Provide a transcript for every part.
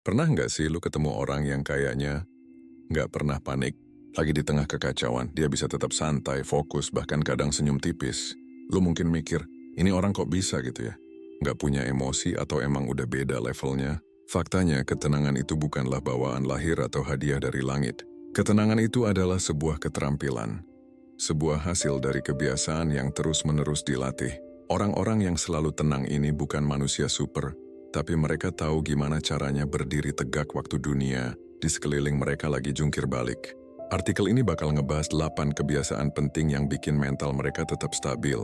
Pernah nggak sih lu ketemu orang yang kayaknya nggak pernah panik? Lagi di tengah kekacauan, dia bisa tetap santai, fokus, bahkan kadang senyum tipis. Lu mungkin mikir, ini orang kok bisa gitu ya? Nggak punya emosi atau emang udah beda levelnya? Faktanya, ketenangan itu bukanlah bawaan lahir atau hadiah dari langit. Ketenangan itu adalah sebuah keterampilan. Sebuah hasil dari kebiasaan yang terus-menerus dilatih. Orang-orang yang selalu tenang ini bukan manusia super, tapi mereka tahu gimana caranya berdiri tegak waktu dunia di sekeliling mereka lagi jungkir balik. Artikel ini bakal ngebahas 8 kebiasaan penting yang bikin mental mereka tetap stabil,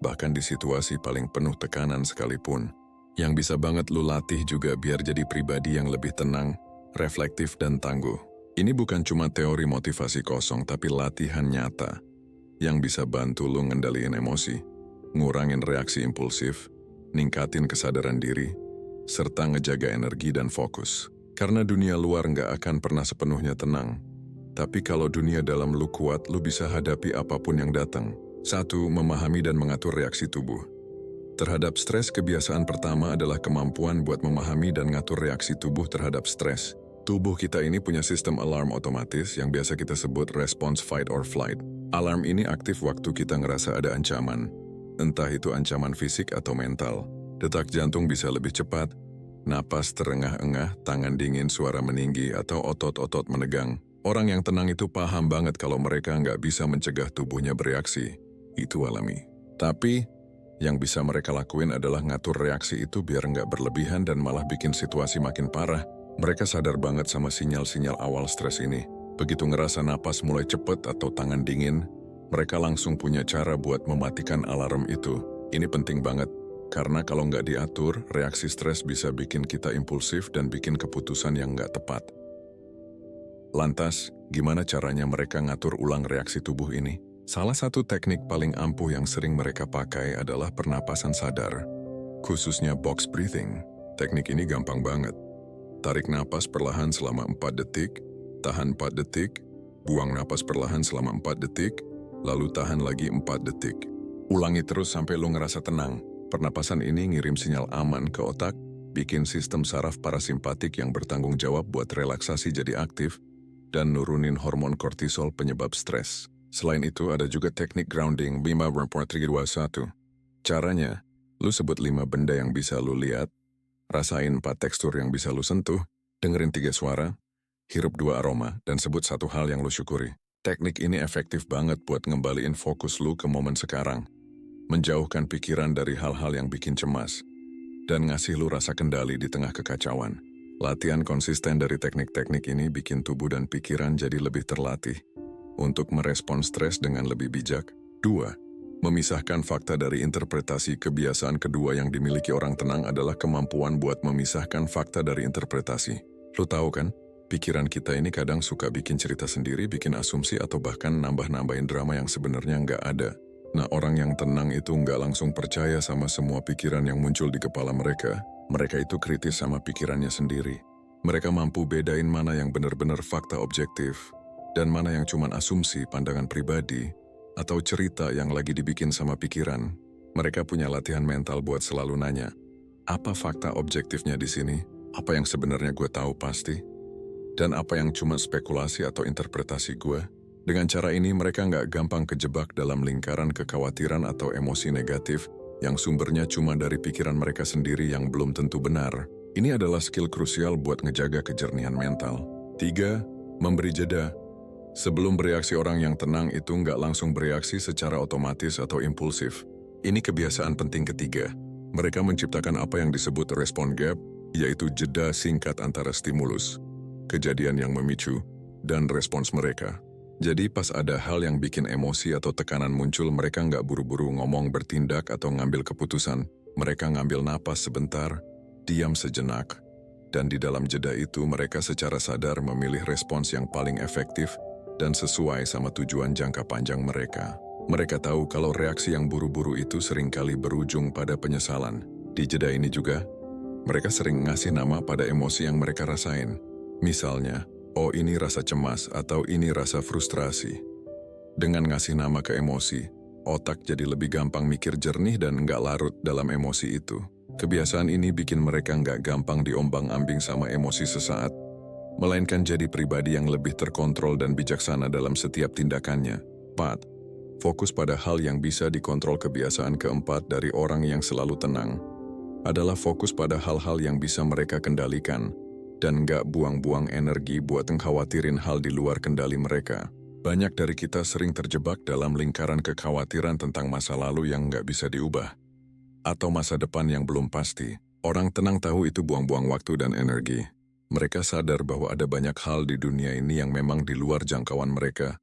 bahkan di situasi paling penuh tekanan sekalipun. Yang bisa banget lu latih juga biar jadi pribadi yang lebih tenang, reflektif, dan tangguh. Ini bukan cuma teori motivasi kosong, tapi latihan nyata yang bisa bantu lu ngendaliin emosi, ngurangin reaksi impulsif, ningkatin kesadaran diri, serta ngejaga energi dan fokus. Karena dunia luar nggak akan pernah sepenuhnya tenang. Tapi kalau dunia dalam lu kuat, lu bisa hadapi apapun yang datang. 1. Memahami dan mengatur reaksi tubuh. Terhadap stres, kebiasaan pertama adalah kemampuan buat memahami dan ngatur reaksi tubuh terhadap stres. Tubuh kita ini punya sistem alarm otomatis yang biasa kita sebut response fight or flight. Alarm ini aktif waktu kita ngerasa ada ancaman. Entah itu ancaman fisik atau mental. Detak jantung bisa lebih cepat, napas terengah-engah, tangan dingin, suara meninggi, atau otot-otot menegang. Orang yang tenang itu paham banget kalau mereka nggak bisa mencegah tubuhnya bereaksi. Itu alami. Tapi, yang bisa mereka lakuin adalah ngatur reaksi itu biar nggak berlebihan dan malah bikin situasi makin parah. Mereka sadar banget sama sinyal-sinyal awal stres ini. Begitu ngerasa napas mulai cepet atau tangan dingin, mereka langsung punya cara buat mematikan alarm itu. Ini penting banget. Karena kalau nggak diatur, reaksi stres bisa bikin kita impulsif dan bikin keputusan yang nggak tepat. Lantas, gimana caranya mereka ngatur ulang reaksi tubuh ini? Salah satu teknik paling ampuh yang sering mereka pakai adalah pernapasan sadar, khususnya box breathing. Teknik ini gampang banget. Tarik napas perlahan selama 4 detik, tahan 4 detik, buang napas perlahan selama 4 detik, lalu tahan lagi 4 detik. Ulangi terus sampai lo ngerasa tenang. Pernapasan ini ngirim sinyal aman ke otak, bikin sistem saraf parasimpatik yang bertanggung jawab buat relaksasi jadi aktif, dan nurunin hormon kortisol penyebab stres. Selain itu, ada juga teknik grounding 5-4-3-2-1. Caranya, lu sebut 5 benda yang bisa lu lihat, rasain 4 tekstur yang bisa lu sentuh, dengerin 3 suara, hirup 2 aroma, dan sebut 1 hal yang lu syukuri. Teknik ini efektif banget buat ngembaliin fokus lu ke momen sekarang, menjauhkan pikiran dari hal-hal yang bikin cemas, dan ngasih lu rasa kendali di tengah kekacauan. Latihan konsisten dari teknik-teknik ini bikin tubuh dan pikiran jadi lebih terlatih untuk merespon stres dengan lebih bijak. 2. Memisahkan fakta dari interpretasi. Kebiasaan kedua yang dimiliki orang tenang adalah kemampuan buat memisahkan fakta dari interpretasi. Lu tahu kan, pikiran kita ini kadang suka bikin cerita sendiri, bikin asumsi, atau bahkan nambah-nambahin drama yang sebenarnya nggak ada. Nah, orang yang tenang itu nggak langsung percaya sama semua pikiran yang muncul di kepala mereka. Mereka itu kritis sama pikirannya sendiri. Mereka mampu bedain mana yang benar-benar fakta objektif, dan mana yang cuman asumsi, pandangan pribadi, atau cerita yang lagi dibikin sama pikiran. Mereka punya latihan mental buat selalu nanya, apa fakta objektifnya di sini? Apa yang sebenarnya gue tahu pasti? Dan apa yang cuma spekulasi atau interpretasi gue? Dengan cara ini mereka nggak gampang kejebak dalam lingkaran kekhawatiran atau emosi negatif yang sumbernya cuma dari pikiran mereka sendiri yang belum tentu benar. Ini adalah skill krusial buat ngejaga kejernihan mental. 3. Memberi jeda. Sebelum bereaksi, orang yang tenang itu nggak langsung bereaksi secara otomatis atau impulsif. Ini kebiasaan penting ketiga. Mereka menciptakan apa yang disebut respon gap, yaitu jeda singkat antara stimulus, kejadian yang memicu, dan respons mereka. Jadi pas ada hal yang bikin emosi atau tekanan muncul, mereka nggak buru-buru ngomong, bertindak, atau ngambil keputusan. Mereka ngambil napas sebentar, diam sejenak, dan di dalam jeda itu mereka secara sadar memilih respons yang paling efektif dan sesuai sama tujuan jangka panjang mereka. Mereka tahu kalau reaksi yang buru-buru itu seringkali berujung pada penyesalan. Di jeda ini juga, mereka sering ngasih nama pada emosi yang mereka rasain. Misalnya, oh ini rasa cemas atau ini rasa frustrasi. Dengan ngasih nama ke emosi, otak jadi lebih gampang mikir jernih dan nggak larut dalam emosi itu. Kebiasaan ini bikin mereka nggak gampang diombang-ambing sama emosi sesaat, melainkan jadi pribadi yang lebih terkontrol dan bijaksana dalam setiap tindakannya. 4. Fokus pada hal yang bisa dikontrol. Kebiasaan keempat dari orang yang selalu tenang adalah fokus pada hal-hal yang bisa mereka kendalikan dan nggak buang-buang energi buat mengkhawatirin hal di luar kendali mereka. Banyak dari kita sering terjebak dalam lingkaran kekhawatiran tentang masa lalu yang nggak bisa diubah, atau masa depan yang belum pasti. Orang tenang tahu itu buang-buang waktu dan energi. Mereka sadar bahwa ada banyak hal di dunia ini yang memang di luar jangkauan mereka,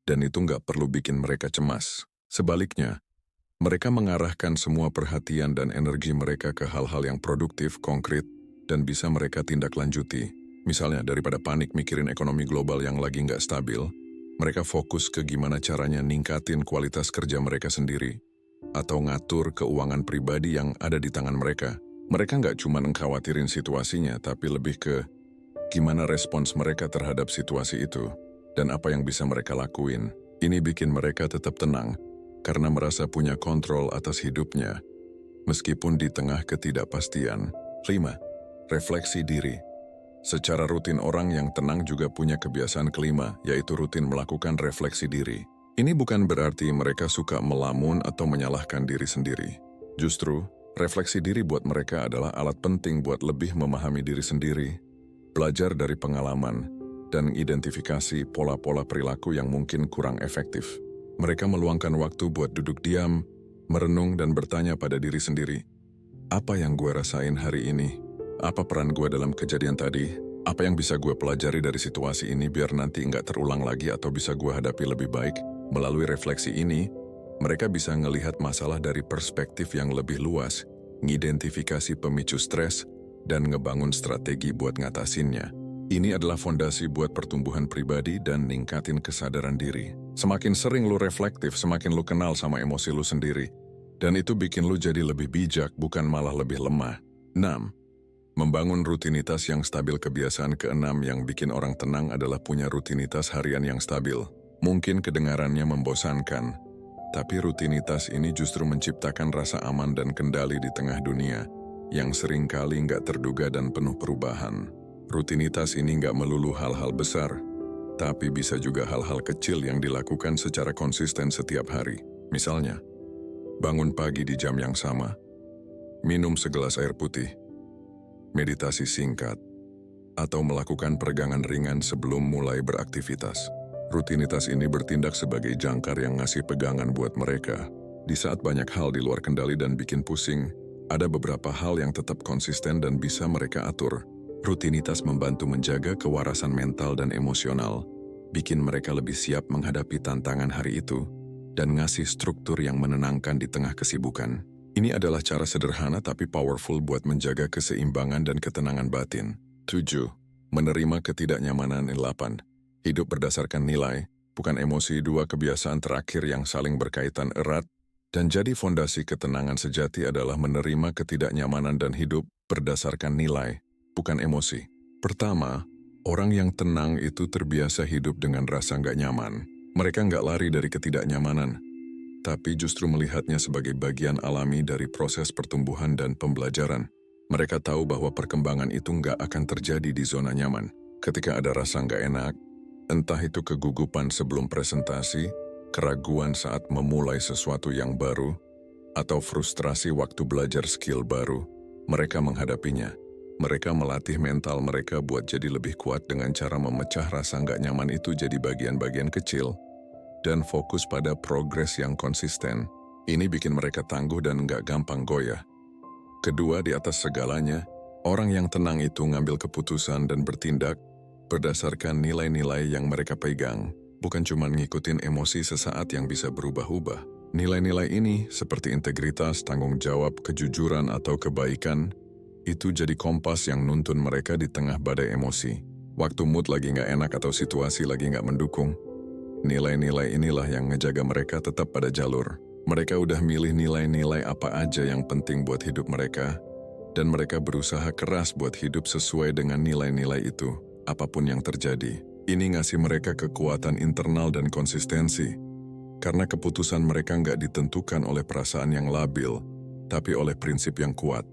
dan itu nggak perlu bikin mereka cemas. Sebaliknya, mereka mengarahkan semua perhatian dan energi mereka ke hal-hal yang produktif, konkret, dan bisa mereka tindak lanjuti. Misalnya, daripada panik mikirin ekonomi global yang lagi nggak stabil, mereka fokus ke gimana caranya ningkatin kualitas kerja mereka sendiri, atau ngatur keuangan pribadi yang ada di tangan mereka. Mereka nggak cuma mengkhawatirin situasinya, tapi lebih ke gimana respons mereka terhadap situasi itu, dan apa yang bisa mereka lakuin. Ini bikin mereka tetap tenang, karena merasa punya kontrol atas hidupnya, meskipun di tengah ketidakpastian. 5. Refleksi diri. Secara rutin orang yang tenang juga punya kebiasaan kelima, yaitu rutin melakukan refleksi diri. Ini bukan berarti mereka suka melamun atau menyalahkan diri sendiri. Justru, refleksi diri buat mereka adalah alat penting buat lebih memahami diri sendiri, belajar dari pengalaman, dan identifikasi pola-pola perilaku yang mungkin kurang efektif. Mereka meluangkan waktu buat duduk diam, merenung dan bertanya pada diri sendiri, apa yang gue rasain hari ini? Apa peran gue dalam kejadian tadi? Apa yang bisa gue pelajari dari situasi ini biar nanti nggak terulang lagi atau bisa gue hadapi lebih baik? Melalui refleksi ini, mereka bisa ngelihat masalah dari perspektif yang lebih luas, ngidentifikasi pemicu stres, dan ngebangun strategi buat ngatasinnya. Ini adalah fondasi buat pertumbuhan pribadi dan ningkatin kesadaran diri. Semakin sering lu reflektif, semakin lu kenal sama emosi lu sendiri. Dan itu bikin lu jadi lebih bijak, bukan malah lebih lemah. 6. Membangun rutinitas yang stabil. Kebiasaan keenam yang bikin orang tenang adalah punya rutinitas harian yang stabil. Mungkin kedengarannya membosankan, tapi rutinitas ini justru menciptakan rasa aman dan kendali di tengah dunia yang seringkali nggak terduga dan penuh perubahan. Rutinitas ini nggak melulu hal-hal besar, tapi bisa juga hal-hal kecil yang dilakukan secara konsisten setiap hari. Misalnya, bangun pagi di jam yang sama, minum segelas air putih, meditasi singkat, atau melakukan peregangan ringan sebelum mulai beraktivitas. Rutinitas ini bertindak sebagai jangkar yang ngasih pegangan buat mereka. Di saat banyak hal di luar kendali dan bikin pusing, ada beberapa hal yang tetap konsisten dan bisa mereka atur. Rutinitas membantu menjaga kewarasan mental dan emosional, bikin mereka lebih siap menghadapi tantangan hari itu, dan ngasih struktur yang menenangkan di tengah kesibukan. Ini adalah cara sederhana tapi powerful buat menjaga keseimbangan dan ketenangan batin. 7. Menerima ketidaknyamanan. 8. Hidup berdasarkan nilai, bukan emosi. 2 kebiasaan terakhir yang saling berkaitan erat dan jadi fondasi ketenangan sejati adalah menerima ketidaknyamanan dan hidup berdasarkan nilai, bukan emosi. Pertama, orang yang tenang itu terbiasa hidup dengan rasa nggak nyaman. Mereka nggak lari dari ketidaknyamanan, tapi justru melihatnya sebagai bagian alami dari proses pertumbuhan dan pembelajaran. Mereka tahu bahwa perkembangan itu nggak akan terjadi di zona nyaman. Ketika ada rasa nggak enak, entah itu kegugupan sebelum presentasi, keraguan saat memulai sesuatu yang baru, atau frustrasi waktu belajar skill baru, mereka menghadapinya. Mereka melatih mental mereka buat jadi lebih kuat dengan cara memecah rasa nggak nyaman itu jadi bagian-bagian kecil, dan fokus pada progres yang konsisten. Ini bikin mereka tangguh dan nggak gampang goyah. Kedua, di atas segalanya, orang yang tenang itu ngambil keputusan dan bertindak berdasarkan nilai-nilai yang mereka pegang, bukan cuma ngikutin emosi sesaat yang bisa berubah-ubah. Nilai-nilai ini, seperti integritas, tanggung jawab, kejujuran, atau kebaikan, itu jadi kompas yang nuntun mereka di tengah badai emosi. Waktu mood lagi nggak enak atau situasi lagi nggak mendukung, nilai-nilai inilah yang ngejaga mereka tetap pada jalur. Mereka udah milih nilai-nilai apa aja yang penting buat hidup mereka, dan mereka berusaha keras buat hidup sesuai dengan nilai-nilai itu, apapun yang terjadi. Ini ngasih mereka kekuatan internal dan konsistensi, karena keputusan mereka nggak ditentukan oleh perasaan yang labil, tapi oleh prinsip yang kuat.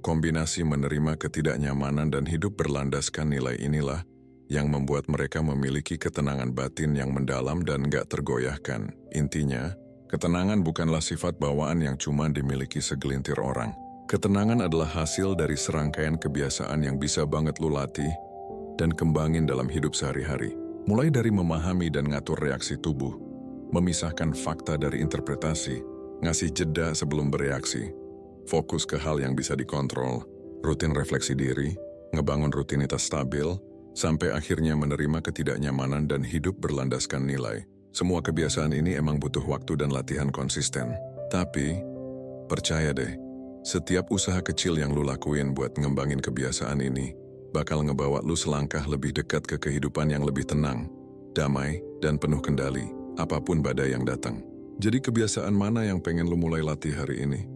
Kombinasi menerima ketidaknyamanan dan hidup berlandaskan nilai inilah yang membuat mereka memiliki ketenangan batin yang mendalam dan gak tergoyahkan. Intinya, ketenangan bukanlah sifat bawaan yang cuma dimiliki segelintir orang. Ketenangan adalah hasil dari serangkaian kebiasaan yang bisa banget lu latih dan kembangin dalam hidup sehari-hari. Mulai dari memahami dan ngatur reaksi tubuh, memisahkan fakta dari interpretasi, ngasih jeda sebelum bereaksi, fokus ke hal yang bisa dikontrol, rutin refleksi diri, ngebangun rutinitas stabil, sampai akhirnya menerima ketidaknyamanan dan hidup berlandaskan nilai. Semua kebiasaan ini emang butuh waktu dan latihan konsisten. Tapi, percaya deh, setiap usaha kecil yang lu lakuin buat ngembangin kebiasaan ini, bakal ngebawa lu selangkah lebih dekat ke kehidupan yang lebih tenang, damai, dan penuh kendali, apapun badai yang datang. Jadi kebiasaan mana yang pengen lu mulai latih hari ini?